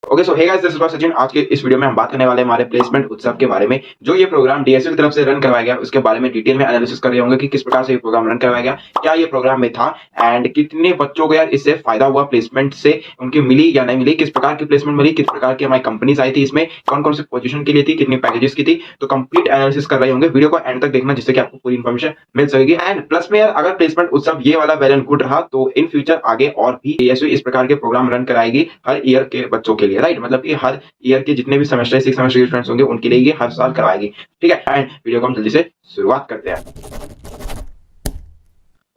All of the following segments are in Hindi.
Okay so hey guys this is Sachin. आज के इस वीडियो में हम बात करने वाले हैं हमारे प्लेसमेंट उत्सव के बारे में। जो ये प्रोग्राम डीएसयू की तरफ से रन करवाया गया उसके बारे में डिटेल में एनालिसिस कर रहे होंगे कि किस प्रकार से ये प्रोग्राम रन करवाया गया, क्या ये प्रोग्राम में था एंड कितने बच्चों को यार इससे फायदा हुआ, प्लेसमेंट से उनकी मिली या नहीं मिली, किस प्रकार की प्लेसमेंट मिली, किस प्रकार की हमारी कंपनीज आई थी, इसमें कौन कौन से पोजीशन के लिए थी, कितनी पैकेजेस की थी। तो कंप्लीट एनालिसिस कर रहे होंगे, वीडियो को एंड तक देखना जिससे कि आपको पूरी इन्फॉर्मेशन मिल सकेगी। एंड प्लस में यार अगर प्लेसमेंट उत्सव ये वाला वेल एंड गुड रहा तो इन फ्यूचर आगे और भी डीएसयू इस प्रकार के प्रोग्राम रन कराएगी हर ईयर के बच्चों के लिए, राइट। मतलब कि हर ईयर के जितने भी सेमेस्टर 6 सेमेस्टर के स्टूडेंट्स होंगे उनके लिए ये हर साल करवाएगी। ठीक है, एंड वीडियो को हम जल्दी से शुरुआत करते हैं।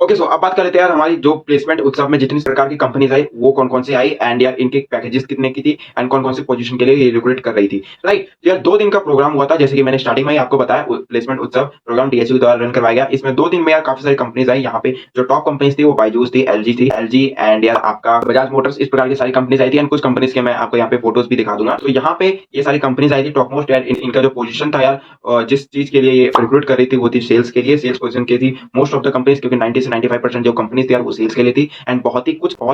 ओके सो अब बात कर लेते हैं यार हमारी जो प्लेसमेंट उत्सव में जितनी प्रकार की कंपनीज आई वो कौन कौन सी आई एंड यार इनके पैकेजेस कितने की थी एंड कौन कौन सी पोजीशन के लिए ये रिक्रूट कर रही थी, राइट। यार 2 दिन का प्रोग्राम हुआ था, जैसे कि मैंने स्टार्टिंग में ही आपको बताया। प्लेसमेंट उत्सव प्रोग्राम डीएसयू द्वारा रन करवाया गया। इसमें 2 दिन में यार काफी सारी कंपनीज आई। यहाँ पे जो टॉप कंपनीज थी वो बायजूस थी, एलजी एंड यार आपका बजाज मोटर्स, इस प्रकार की सारी कंपनीज आई थी। एंड कुछ कंपनीज के मैं आपको यहाँ पे फोटोज भी दिखा दूंगा। तो यहाँ पे ये सारी कंपनीज आई थी टॉप मोस्ट। यार इनका जो पोजीशन था यार, जिस चीज के लिए ये रिक्रूट कर रही थी वो थी सेल्स के लिए, सेल्स पोजीशन की थी मोस्ट ऑफ द कंपनीज, क्योंकि 90 से 95% जो कंपनीज थी यार वो सेल्स के लिए थी। एंड बहुत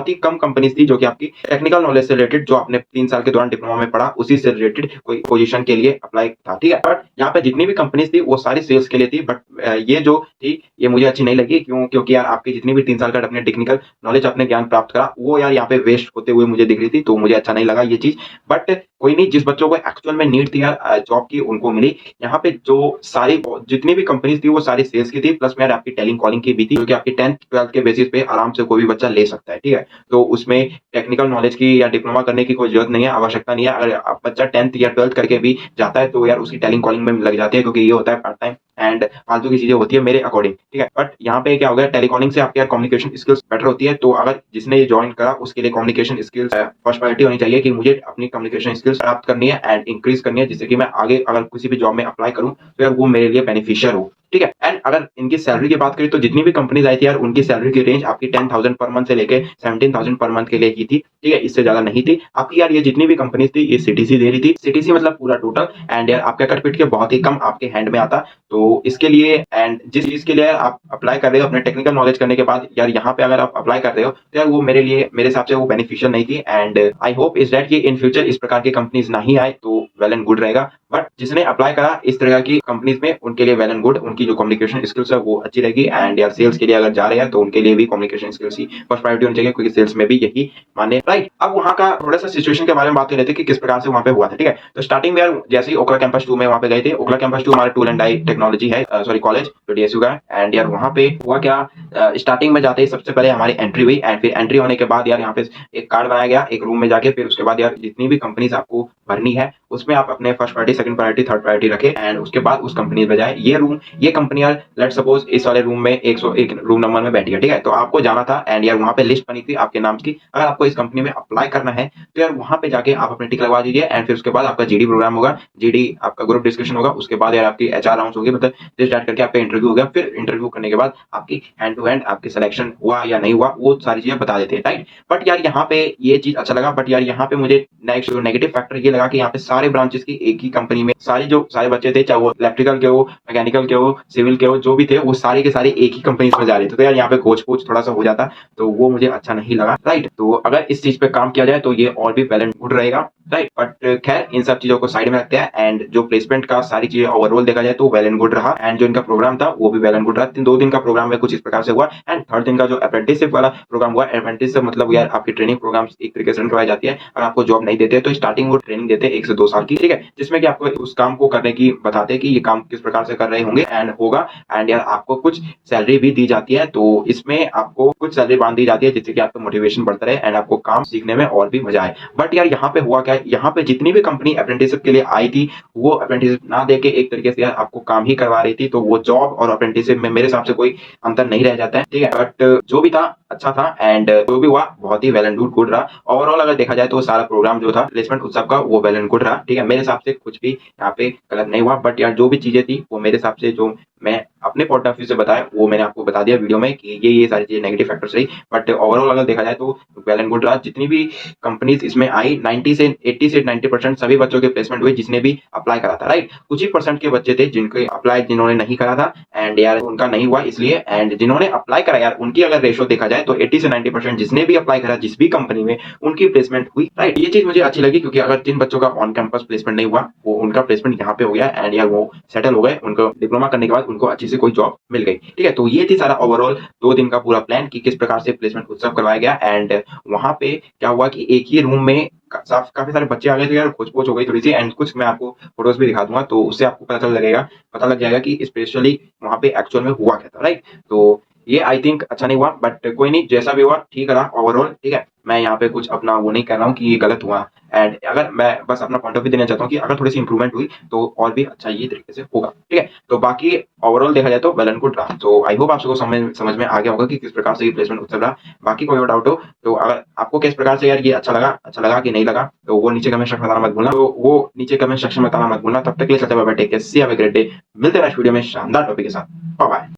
ही कम कंपनीज थी जो कि आपकी टेक्निकल नॉलेज से रिलेटेड, जो आपने 3 साल के दौरान डिप्लोमा में पढ़ा उसी से रिलेटेड कोई पोजीशन के लिए अप्लाई था। ठीक है, बट यहाँ पे जितनी भी कंपनीज थी वो सारी सेल्स के लिए थी। बट ये जो थी ये मुझे अच्छी नहीं लगी, क्योंकि यार आपकी जितनी भी 3 साल का अपने टेक्निकल नॉलेज, अपने ज्ञान प्राप्त करा वो यार यहाँ पे वेस्ट होते हुए मुझे दिख रही थी। तो मुझे अच्छा नहीं लगा ये चीज। बट कोई नहीं, जिस बच्चों को एक्चुअल में नीड थी यार जॉब की उनको मिली। यहाँ पे जो सारी जितनी भी कंपनीज थी वो सारी सेल्स की थी, प्लस में यार आपकी टेलिंग कॉलिंग की भी थी, जो कि आपकी 10th 12th के बेसिस पे आराम से कोई भी बच्चा ले सकता है। ठीक है, तो उसमें टेक्निकल नॉलेज की या डिप्लोमा करने की कोई जरूरत नहीं है, आवश्यकता नहीं है। अगर आप बच्चा 10th या 12th करके भी जाता है तो यार उसकी टेलिंग कॉलिंग में लग जाती है, क्योंकि ये होता है पार्ट टाइम एंड फालतू की चीजें होती है मेरे अकॉर्डिंग। ठीक है, बट यहाँ पे क्या हो गया, टेलीकॉलिंग से आपकी यार कम्युनिकेशन स्किल्स बेटर होती है। तो अगर जिसने ये ज्वाइन करा उसके लिए कम्युनिकेशन स्किल्स फर्स्ट प्रायोरिटी होनी चाहिए, कि मुझे अपनी कम्युनिकेशन स्किल्स प्राप्त करनी है एंड इंक्रीज करनी है, जिससे कि मैं आगे अगर किसी भी जॉब में अप्लाई करूं तो यार वो मेरे लिए बेनिफिशियल हो। ठीक है, एंड अगर इनकी सैलरी की बात करें तो जितनी भी कंपनीज आई थी यार उनकी सैलरी की रेंज आपकी 10,000 पर मंथ से लेके 17,000 पर मंथ के लिए की थी। ठीक है, इससे ज्यादा नहीं थी। आपकी यार ये जितनी भी कंपनीज थी ये सीटीसी दे रही थी, सीटीसी मतलब पूरा टोटल। एंड यार आपके कट पीट के बहुत ही कम आपके हैंड में आता। तो इसके लिए एंड जिस चीज के लिए आप अप्लाई कर रहे हो अपने टेक्निकल नॉलेज करने के बाद, यार यहाँ पे अगर आप अप्लाई कर रहे हो तो यार वो मेरे हिसाब से वो बेनिफिशियल नहीं थी। And I hope is that कि इन फ्यूचर इस प्रकार की कंपनीज नहीं आए तो वेल एंड गुड रहेगा। बट जिसने अप्लाई करा इस तरह की कंपनीज में उनके लिए वेल एंड गुड, उनकी जो कम्युनिकेशन स्किल्स है वो अच्छी रहेगी। एंड यार सेल्स के लिए अगर जा रहे हैं तो उनके लिए भी कम्युनिकेशन स्किल्स ही फर्स्ट प्रायोरिटी होनी चाहिए, क्योंकि सेल्स में भी यही माने, राइट। अब वहाँ का थोड़ा सा सिचुएशन के बारे में बात कर लेते हैं कि किस प्रकार से वहाँ पे हुआ था। ठीक है, तो स्टार्टिंग में यार जैसे ही ओखला कैंपस 2 में वहाँ पे गए थे। ओखला कैंपस 2 हमारा टूल एंड डाई टेक्नोलॉजी है, सॉरी कॉलेज जो डीएसयू का है। एंड यार वहाँ पे हुआ क्या, स्टार्टिंग में जाते ही सबसे पहले हमारी एंट्री हुई। एंड फिर एंट्री होने के बाद यार यहाँ पे एक कार्ड बनाया गया एक रूम में जाके। फिर उसके बाद यार जितनी भी कंपनीज आपको भरनी है उसमें आप अपने first priority, second priority, third priority रखे एंड उसके बाद उस कंपनी में जाए। ये कंपनी यार लेट सपोज इस वाले रूम में 101 रूम नंबर में बैठी है। ठीक है, तो आपको जाना था एंड यार वहाँ पे लिस्ट बनी थी आपके नाम की। अगर आपको इस कंपनी में अप्लाई करना है तो यार वहाँ पे जाके आप अपने टिक लगवा दीजिए। एंड फिर उसके बाद आपका जीडी प्रोग्राम होगा, जीडी आपका ग्रुप डिस्कशन होगा। उसके बाद यार आपकी एचआर राउंड होगी, मतलब जिस स्टार्ट करके आपका इंटरव्यू होगा। फिर इंटरव्यू करने के बाद आपकी हैंड टू हैंड आपकी सिलेक्शन हुआ या नहीं हुआ वो सारी चीजें बता देते हैं, राइट। बट यार यहाँ पे ये चीज अच्छा लगा। बट यार यहाँ पे मुझे नेक्स्ट नेगेटिव फैक्टर ये लगा कि यहाँ पे सारे ब्रांचेस की एक ही कंपनी में सारे बच्चे थे, चाहे वो इलेक्ट्रिकल के हो, मैकेनिकल के हो, सिविल के हो, जो भी थे वो सारे के सारे एक ही कंपनी में जा रहे थे। तो यार यहाँ पे खोज पोच थोड़ा सा हो जाता तो वो मुझे अच्छा नहीं लगा, राइट। तो अगर इस चीज पे काम किया जाए तो ये और भी वेल एंड गुड रहेगा, राइट। बट खैर इन सब चीजों को साइड में रखते हैं। एंड जो प्लेसमेंट का सारी चीजें ओवरऑल देखा जाए तो वेल एंड गुड रहा। एंड जो इनका प्रोग्राम था वो भी वेल एंड गुड रहा। 2 दिन का प्रोग्राम में कुछ इस प्रकार से हुआ। एंड थर्ड दिन का जो अप्रेंटिसशिप वाला प्रोग्राम हुआ, अप्रेंटिसशिप मतलब यार आपकी ट्रेनिंग प्रोग्राम एक तरीके से रन करवाई जाती है। अगर आपको जॉब नहीं देते तो स्टार्टिंग वो ट्रेनिंग देते हैं 1 से 2 साल की। ठीक है, जिसमें कि आपको उस काम को करने की बताते हैं कि ये काम किस प्रकार से कर रहे होंगे एंड होगा। एंड यार आपको कुछ सैलरी भी दी जाती है। तो इसमें आपको कुछ सैलरी बांध दी जाती है जिससे कि आपका मोटिवेशन बढ़ता रहे एंड आपको काम सीखने में और भी मजा आए। बट यार यहाँ पे हुआ क्या, यहाँ पे जितनी भी कंपनी अप्रेंटिसशिप के लिए आई थी वो अप्रेंटिसशिप ना देके एक तरीके से यार आपको काम ही करवा रही थी। तो वो जॉब और अप्रेंटिसशिप में मेरे हिसाब से कोई अंतर नहीं रह जाता है। ठीक है, बट जो भी था अच्छा था। एंड जो भी हुआ बहुत ही वेल एंड गुड रहा। ओवरऑल अगर देखा जाए तो सारा प्रोग्राम जो था प्लेसमेंट उत्सव का वो वेल एंड गुड रहा। ठीक है, मेरे हिसाब से कुछ भी यहाँ पे गलत नहीं हुआ। बट यार जो भी चीजें थी वो मेरे हिसाब से जो मैं अपने पॉइंट ऑफ व्यू से बताया वो मैंने आपको बता दिया वीडियो में कि ये सारी चीजें नेगेटिव फैक्टर्स रही, बट ओवरऑल अगर देखा जाए तो वेल एंड गुड रहा। जितनी भी कंपनीज इसमें आई 90 से 80 से 90% सभी बच्चों के प्लेसमेंट हुए जिसने भी अप्लाई करा था, राइट। कुछ ही परसेंट के बच्चे थे जिनके अप्लाई जिन्होंने नहीं करा था एंड यार उनका नहीं हुआ इसलिए, एंड जिन्होंने अप्लाई करा यार उनकी अगर रेशो देखा जाए तो 80 से 90% जिसने भी अप्लाई करा जिस भी कंपनी में उनकी प्लेसमेंट हुई, राइट। ये चीज मुझे अच्छी लगी क्योंकि अगर जिन बच्चों का ऑन कैंपस प्लेसमेंट नहीं हुआ वो उनका प्लेसमेंट यहाँ पे हो गया एंड यार वो सेटल हो गए, उनको डिप्लोमा करने के बाद उनको अच्छी से कोई जॉब मिल गई, ठीक है। तो ये थी सारा ओवरऑल 2 दिन का पूरा प्लान कि किस प्रकार से प्लेसमेंट उत्सव करवाया गया। एंड वहां पे क्या हुआ कि एक ही रूम में काफी सारे बच्चे आ गए थे यार, खोज पोच हो गई थोड़ी सी, एंड कुछ मैं आपको फोटोज भी दिखा दूंगा तो उससे आपको पता लग जाएगा कि स्पेशली वहां पे एक्चुअल में हुआ क्या था, राइट। तो ये आई थिंक अच्छा नहीं हुआ, बट कोई नहीं, जैसा भी हुआ ठीक रहा ओवरऑल, ठीक है। मैं यहाँ पे कुछ अपना वो नहीं कह रहा हूँ कि ये गलत हुआ, एंड अगर मैं बस अपना पॉइंट ऑफ व्यू देना चाहता हूँ कि अगर थोड़ी सी इंप्रूवमेंट हुई तो और भी अच्छा ये तरीके से होगा, ठीक है। तो बाकी ओवरऑल देखा जाए तो वेल एंड गुड रहा। तो आई होप आप सबको समझ में आ गया होगा कि किस प्रकार से ये प्लेसमेंट उत्सव रहा। बाकी कोई और डाउट हो तो अगर आपको किस प्रकार से यार ये अच्छा लगा कि नहीं लगा तो वो नीचे कमेंट सेक्शन में बताना मत भूलना, तो वो नीचे कमेंट सेक्शन में बताना मत भूलना। तब तक के लिए चलते bye bye, take care, see have a great day. मिलते हैं नेक्स्ट वीडियो में शानदार टॉपिक के साथ। Bye bye.